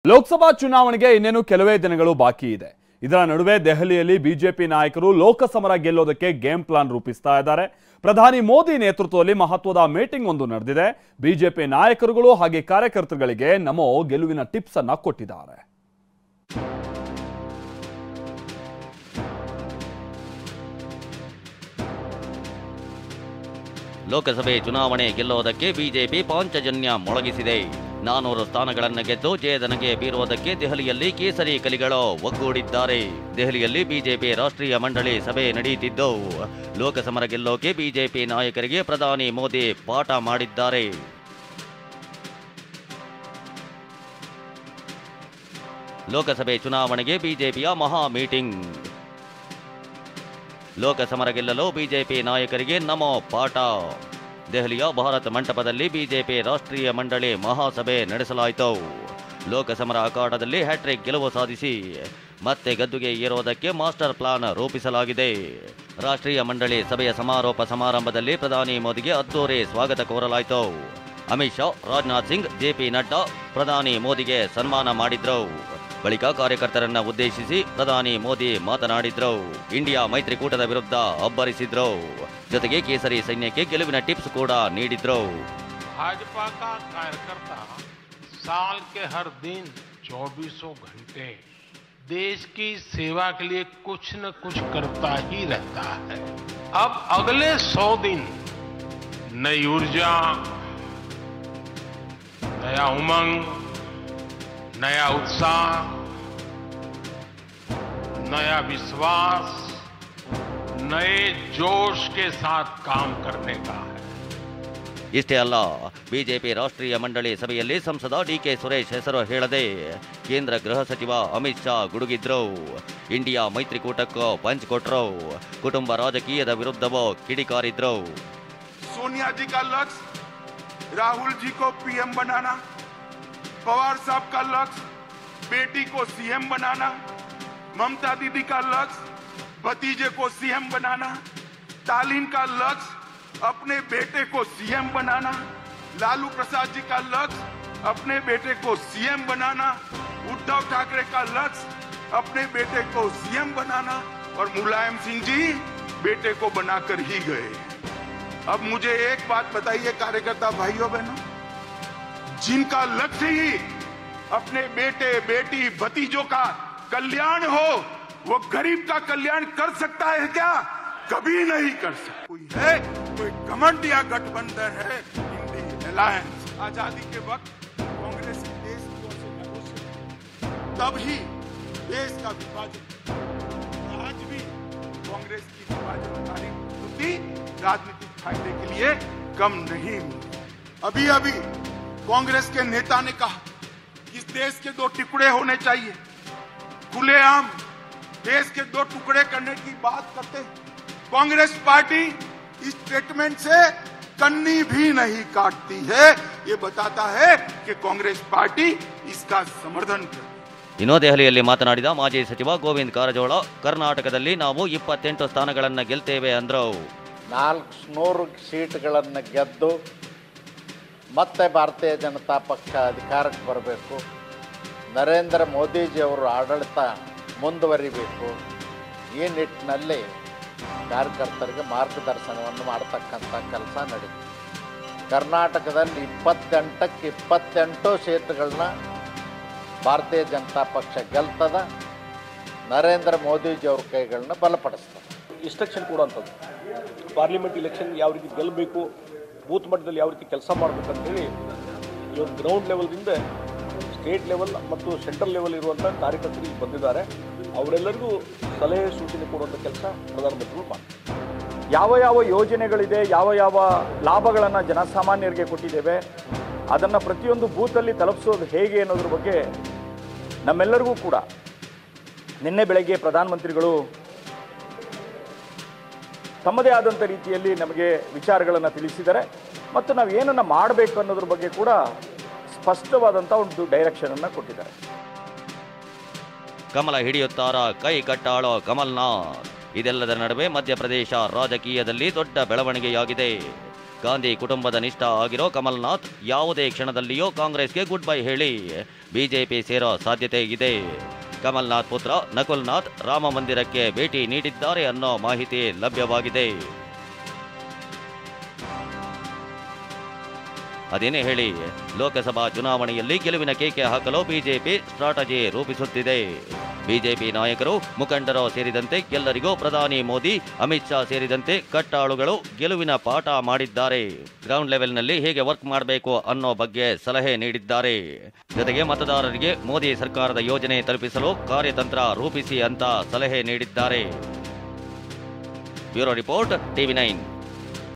ಲೋಕಸಭಾ ಚುನಾವಣೆಗೆ ಇನ್ನೇನು ಕೆಲವೇ ದಿನಗಳು ಬಾಕಿ ಇದೆ. ಇದರ ನಡುವೆ ದೆಹಲಿಯಲ್ಲಿ ಬಿಜೆಪಿ ನಾಯಕರು ಲೋಕಸಮರ ಗೆಲ್ಲೋದಕ್ಕೆ ಗೇಮ್ ಪ್ಲಾನ್ ರೂಪಿಸ್ತಾ ಇದ್ದಾರೆ. ಪ್ರಧಾನಿ ಮೋದಿ ನೇತೃತ್ವದಲ್ಲಿ ಮಹತ್ವದ ಮೀಟಿಂಗ್ ಒಂದು ನಡೆದಿದೆ. ಬಿಜೆಪಿ ನಾಯಕರುಗಳು ಹಾಗೆ ಕಾರ್ಯಕರ್ತರುಗಳಿಗೆ ನಮೋ ಗೆಲುವಿನ ಟಿಪ್ಸ್ ಅನ್ನು ಕೊಟ್ಟಿದ್ದಾರೆ. ಲೋಕಸಭೆ ಚುನಾವಣೆ ಗೆಲ್ಲುವುದಕ್ಕೆ ಬಿಜೆಪಿ ಪಾಂಚಜನ್ಯ ಮೊಳಗಿಸಿದೆ. 400 ಸ್ಥಾನಗಳನ್ನು ಗೆದ್ದು ಜಯದನಗೆ ಬೀರುವುದಕ್ಕೆ ದೆಹಲಿಯಲ್ಲಿ ಕೇಸರಿ ಕಲಿಗಳು ಒಗ್ಗೂಡಿದ್ದಾರೆ. ದೆಹಲಿಯಲ್ಲಿ ಬಿಜೆಪಿ ರಾಷ್ಟ್ರೀಯ ಮಂಡಳಿ ಸಭೆ ನಡೆಯುತ್ತಿದ್ದು, ಲೋಕಸಮರ ಗೆಲ್ಲೋಕೆ ಬಿಜೆಪಿ ನಾಯಕರಿಗೆ ಪ್ರಧಾನಿ ಮೋದಿ ಪಾಠ ಮಾಡಿದ್ದಾರೆ. ಲೋಕಸಭೆ ಚುನಾವಣೆಗೆ ಬಿಜೆಪಿಯ ಮಹಾ ಮೀಟಿಂಗ್. ಲೋಕಸಮರ ಗೆಲ್ಲಲು ಬಿಜೆಪಿ ನಾಯಕರಿಗೆ ನಮೋ ಪಾಠ. ದೆಹಲಿಯ ಭಾರತ್ ಮಂಟಪದಲ್ಲಿ ಬಿಜೆಪಿ ರಾಷ್ಟ್ರೀಯ ಮಂಡಳಿ ಮಹಾಸಭೆ ನಡೆಸಲಾಯಿತು. ಲೋಕಸಮರ ಅಖಾಡದಲ್ಲಿ ಹ್ಯಾಟ್ರಿಕ್ ಗೆಲುವು ಸಾಧಿಸಿ ಮತ್ತೆ ಗದ್ದುಗೆ ಏರುವುದಕ್ಕೆ ಮಾಸ್ಟರ್ ಪ್ಲಾನ್ ರೂಪಿಸಲಾಗಿದೆ. ರಾಷ್ಟ್ರೀಯ ಮಂಡಳಿ ಸಭೆಯ ಸಮಾರೋಪ ಸಮಾರಂಭದಲ್ಲಿ ಪ್ರಧಾನಿ ಮೋದಿಗೆ ಅದ್ದೂರಿ ಸ್ವಾಗತ ಕೋರಲಾಯಿತು. ಅಮಿತ್ ಶಾ, ರಾಜನಾಥ್ ಸಿಂಗ್, ಜೆಪಿ ನಡ್ಡಾ ಪ್ರಧಾನಿ ಮೋದಿಗೆ ಸನ್ಮಾನ ಮಾಡಿದ್ರು. ಬಳಿಕ ಕಾರ್ಯಕರ್ತರನ್ನ ಉದ್ದೇಶಿಸಿ ಪ್ರಧಾನಿ ಮೋದಿ ಮಾತನಾಡಿದ್ರು. ಇಂಡಿಯಾ ಮೈತ್ರಿಕೂಟದ ವಿರುದ್ಧ ಅಬ್ಬರಿಸಿದ್ರು. ಜೊತೆಗೆ ಕೇಸರಿ ಸೈನ್ಯಕ್ಕೆ ಗೆಲುವಿನ ಟಿಪ್ಸ್ ಕೂಡ ನೀಡಿದ್ರು. भाजपा का कार्यकर्ता साल के हर दिन 24 घंटे देश की सेवा के लिए कुछ न कुछ करता ही रहता है. अब अगले 100 दिन नई ऊर्जा, नया उमंग, नया उत्साह, नया विश्वास, नए जोश के साथ काम करने का है. ಇಷ್ಟೇ ಅಲ್ಲ, ಬಿಜೆಪಿ ರಾಷ್ಟ್ರೀಯ ಮಂಡಳಿ ಸಭೆಯಲ್ಲಿ ಸಂಸದ ಡಿಕೆ ಸುರೇಶ್ ಹೆಸರು ಹೇಳದೆ ಕೇಂದ್ರ ಗೃಹ ಸಚಿವ ಅಮಿತ್ ಶಾ ಗುಡುಗಿದ್ರು. ಇಂಡಿಯಾ ಮೈತ್ರಿಕೂಟಕ್ಕೂ ಪಂಚ್ ಕೊಟ್ರು. ಕುಟುಂಬ ರಾಜಕೀಯದ ವಿರುದ್ಧವೂ ಕಿಡಿಕಾರಿದ್ರು. सोनिया जी का लक्ष्य राहुल जी को पीएम बनाना, पवार साहब का लक्ष्य बेटी को सीएम बनाना, ममता दीदी का लक्ष्य भतीजे को सीएम बनाना, स्टालिन का लक्ष्य अपने बेटे को सीएम बनाना, लालू प्रसाद जी का लक्ष्य अपने बेटे को सीएम बनाना, उद्धव ठाकरे का लक्ष्य अपने बेटे को सीएम बनाना और मुलायम सिंह जी बेटे को बनाकर ही गए. अब मुझे एक बात बताइए कार्यकर्ता भाइयों बहनों, जिनका लक्ष्य ही अपने बेटे बेटी भतीजों का कल्याण हो, वो गरीब का कल्याण कर सकता है क्या? कभी नहीं कर सकता. कोई है, कोई घमंड या गठबंधन है, इंडी अलायंस. आजादी के वक्त कांग्रेस देश तब ही देश का विभाजन, आज भी कांग्रेस की विभाजनकारी वृत्ति राजनीतिक फायदे के लिए कम नहीं हुई. अभी अभी कांग्रेस के नेता ने कहा इस देश के 2 टुकड़े होने चाहिए. खुलेआम देश के 2 टुकड़े करने की बात करते हैं. कांग्रेस पार्टी इस स्टेटमेंट से कन्नी भी नहीं काटती है. ये बताता है कि कांग्रेस पार्टी इसका समर्थन करती है. ಇನ್ನು ದೆಹಲಿಯಲ್ಲಿ ಮಾತನಾಡಿದ ಮಾಜಿ ಸಚಿವ ಗೋವಿಂದ ಕಾರಜೋಳ, ಕರ್ನಾಟಕದಲ್ಲಿ ನಾವು 28 ಸ್ಥಾನಗಳನ್ನು ಗೆಲ್ತೇವೆ ಅಂದ್ರು. 400 ಸೀಟ್ಗಳನ್ನು ಗೆದ್ದು ಮತ್ತೆ ಭಾರತೀಯ ಜನತಾ ಪಕ್ಷ ಅಧಿಕಾರಕ್ಕೆ ಬರಬೇಕು. ನರೇಂದ್ರ ಮೋದಿಜಿಯವರು ಆಡಳಿತ ಮುಂದುವರಿಬೇಕು. ಈ ನಿಟ್ಟಿನಲ್ಲಿ ಕಾರ್ಯಕರ್ತರಿಗೆ ಮಾರ್ಗದರ್ಶನವನ್ನು ಮಾಡತಕ್ಕಂಥ ಕೆಲಸ ನಡೀತು. ಕರ್ನಾಟಕದಲ್ಲಿ 28ಕ್ಕೆ 28 ಕ್ಷೇತ್ರಗಳನ್ನ ಭಾರತೀಯ ಜನತಾ ಪಕ್ಷ ಗೆಲ್ತದ. ನರೇಂದ್ರ ಮೋದಿಜಿಯವ್ರ ಕೈಗಳನ್ನ ಬಲಪಡಿಸ್ತದೆ. ಇನ್ಸ್ಟ್ರಕ್ಷನ್ ಕೊಡುವಂಥದ್ದು, ಪಾರ್ಲಿಮೆಂಟ್ ಇಲೆಕ್ಷನ್ ಯಾವ ರೀತಿ ಗೆಲ್ಲಬೇಕು, ಬೂತ್ ಮಟ್ಟದಲ್ಲಿ ಯಾವ ರೀತಿ ಕೆಲಸ ಮಾಡಬೇಕಂತೇಳಿ ಇವತ್ತು ಗ್ರೌಂಡ್ ಲೆವೆಲ್ದಿಂದ ಸ್ಟೇಟ್ ಲೆವೆಲ್ ಮತ್ತು ಸೆಂಟ್ರಲ್ ಲೆವೆಲ್ ಇರುವಂಥ ಕಾರ್ಯಕರ್ತರಿಗೆ ಬಂದಿದ್ದಾರೆ. ಅವರೆಲ್ಲರಿಗೂ ಸಲಹೆ ಸೂಚನೆ ಕೊಡುವಂಥ ಕೆಲಸ ಪ್ರಧಾನಮಂತ್ರಿಗಳು ಮಾಡ್ತಾರೆ. ಯಾವ ಯಾವ ಯೋಜನೆಗಳಿದೆ, ಯಾವ ಯಾವ ಲಾಭಗಳನ್ನು ಜನಸಾಮಾನ್ಯರಿಗೆ ಕೊಟ್ಟಿದ್ದೇವೆ, ಅದನ್ನು ಪ್ರತಿಯೊಂದು ಬೂತಲ್ಲಿ ತಲುಪಿಸೋದು ಹೇಗೆ ಅನ್ನೋದ್ರ ಬಗ್ಗೆ ನಮ್ಮೆಲ್ಲರಿಗೂ ಕೂಡ ನಿನ್ನೆ ಬೆಳಗ್ಗೆ ಪ್ರಧಾನಮಂತ್ರಿಗಳು ತಮ್ಮದೇ ಆದಂಥ ರೀತಿಯಲ್ಲಿ ನಮಗೆ ವಿಚಾರಗಳನ್ನು ತಿಳಿಸಿದ್ದಾರೆ. ಮತ್ತು ನಾವು ಏನನ್ನು ಮಾಡಬೇಕು ಅನ್ನೋದ್ರ ಬಗ್ಗೆ ಕೂಡ ಸ್ಪಷ್ಟವಾದಂಥ ಒಂದು ಡೈರೆಕ್ಷನನ್ನು ಕೊಟ್ಟಿದ್ದಾರೆ. ಕಮಲ ಹಿಡಿಯುತ್ತಾರ ಕೈ ಕಟ್ಟಾಳೋ ಕಮಲ್ನಾಥ್. ಇದೆಲ್ಲದರ ನಡುವೆ ಮಧ್ಯಪ್ರದೇಶ ರಾಜಕೀಯದಲ್ಲಿ ದೊಡ್ಡ ಬೆಳವಣಿಗೆಯಾಗಿದೆ. ಗಾಂಧಿ ಕುಟುಂಬದ ನಿಷ್ಠ ಆಗಿರೋ ಕಮಲ್ನಾಥ್ ಯಾವುದೇ ಕ್ಷಣದಲ್ಲಿಯೂ ಕಾಂಗ್ರೆಸ್ಗೆ ಗುಡ್ ಬೈ ಹೇಳಿ ಬಿಜೆಪಿ ಸೇರೋ ಸಾಧ್ಯತೆ ಇದೆ. ಕಮಲ್ನಾಥ್ ಪುತ್ರ ನಕುಲ್ನಾಥ್ ರಾಮ ಮಂದಿರಕ್ಕೆ ಭೇಟಿ ನೀಡಿದ್ದಾರೆ ಅನ್ನೋ ಮಾಹಿತಿ ಲಭ್ಯವಾಗಿದೆ. ಅದೇನೇ ಹೇಳಿ, ಲೋಕಸಭಾ ಚುನಾವಣೆಯಲ್ಲಿ ಗೆಲುವಿನ ಕೇಕೆ ಹಾಕಲು ಬಿಜೆಪಿ ಸ್ಟ್ರಾಟಜಿ ರೂಪಿಸುತ್ತಿದೆ. ಬಿಜೆಪಿ ನಾಯಕರು, ಮುಖಂಡರು ಸೇರಿದಂತೆ ಎಲ್ಲರಿಗೂ ಪ್ರಧಾನಿ ಮೋದಿ, ಅಮಿತ್ ಶಾ ಸೇರಿದಂತೆ ಕಟ್ಟಾಳುಗಳು ಗೆಲುವಿನ ಪಾಠ ಮಾಡಿದ್ದಾರೆ. ಗ್ರೌಂಡ್ ಲೆವೆಲ್ನಲ್ಲಿ ಹೇಗೆ ವರ್ಕ್ ಮಾಡಬೇಕು ಅನ್ನೋ ಬಗ್ಗೆ ಸಲಹೆ ನೀಡಿದ್ದಾರೆ. ಜೊತೆಗೆ ಮತದಾರರಿಗೆ ಮೋದಿ ಸರ್ಕಾರದ ಯೋಜನೆ ತಲುಪಿಸಲು ಕಾರ್ಯತಂತ್ರ ರೂಪಿಸಿ ಅಂತ ಸಲಹೆ ನೀಡಿದ್ದಾರೆ. Bureau report, TV9.